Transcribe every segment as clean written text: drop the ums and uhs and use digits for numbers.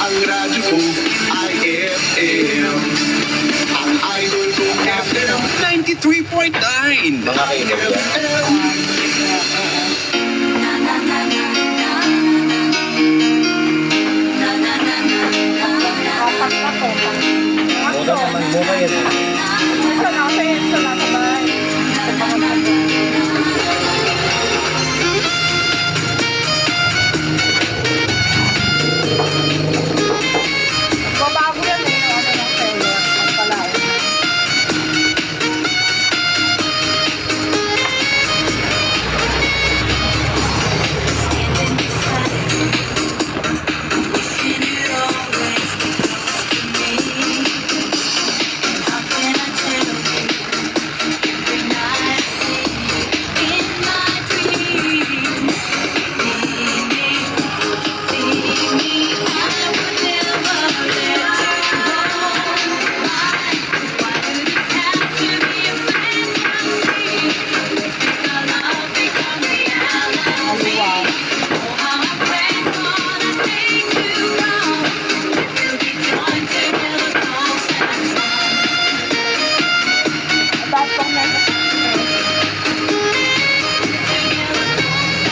Ang radyo ko ay FM. Ang idol ko FM 93.9. Mga kaibigan. Mura naman mura yan. Isa na kasi, isa na sabay. Babago yan eh, yung ano ng seller. Ang palaon.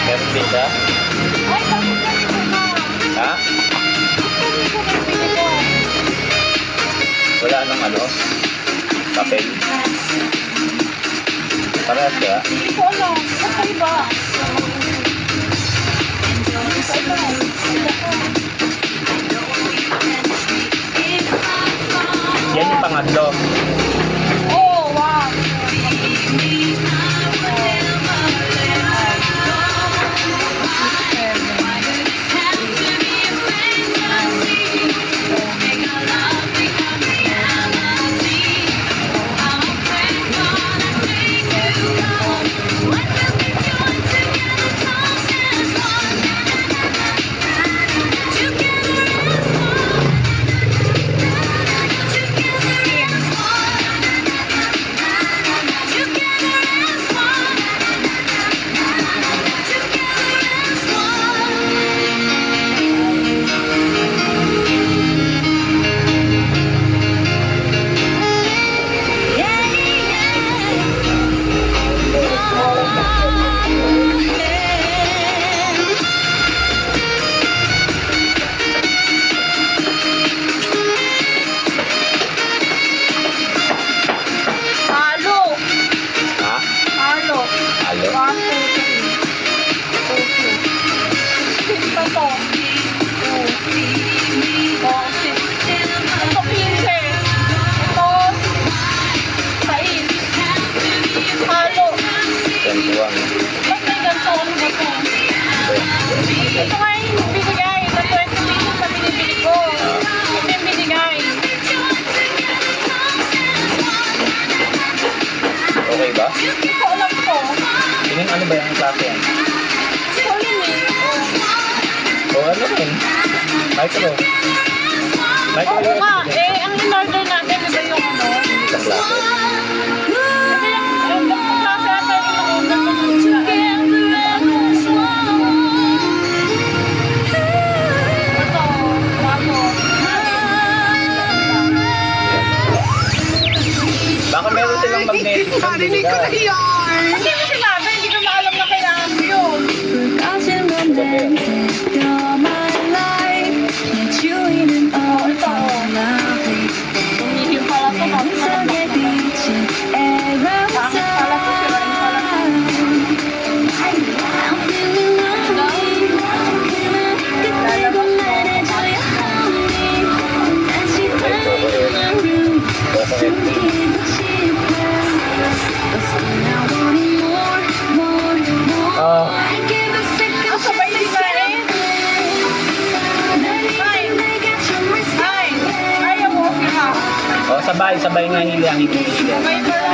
Meron din siya? Ay, bakit ganito na? Ha? Bakit ganito na pili ko? Wala nang ano? Papel? Parehas kaya? Hindi ko alam. Okay ba? Yan yung pangatlo. Oh, wow. Ha? Halo. Halo? 1, 2, 3. Okay. 6 pa to. 2, 4, 6. Ito 15. Ito 6. Halo. Gantuang. Ba't may ganito? Ano ba to? Ito nga yung binigay. Na 20 pesos na binibili ko. Ito yung binigay. Okay ba? Hindi ko alam to. Tingin ano ba yung klase yan? Ito yun eh. O ano rin? Micro. Micro Oo nga. USB. Eh, ang in-order natin, di ba yung ano? Isang klase. Kasi yung klase natin yung na-order ko ng sila. Ito, bago. Baka meron silang magnetic na Marinig ko na yan. Hindi mo sinabi, hindi ko maalam na kailangan ko yun. Ito, umihim pala to, bakit malambak naman? Bakit pala to, sirain pala to. Lalabas mo, papasok mo. Coconut tea. Oh, Ah, sabay na iba eh. Ay, ayaw mo, sila. oh, sabay nga hili ang hili. Sabay ba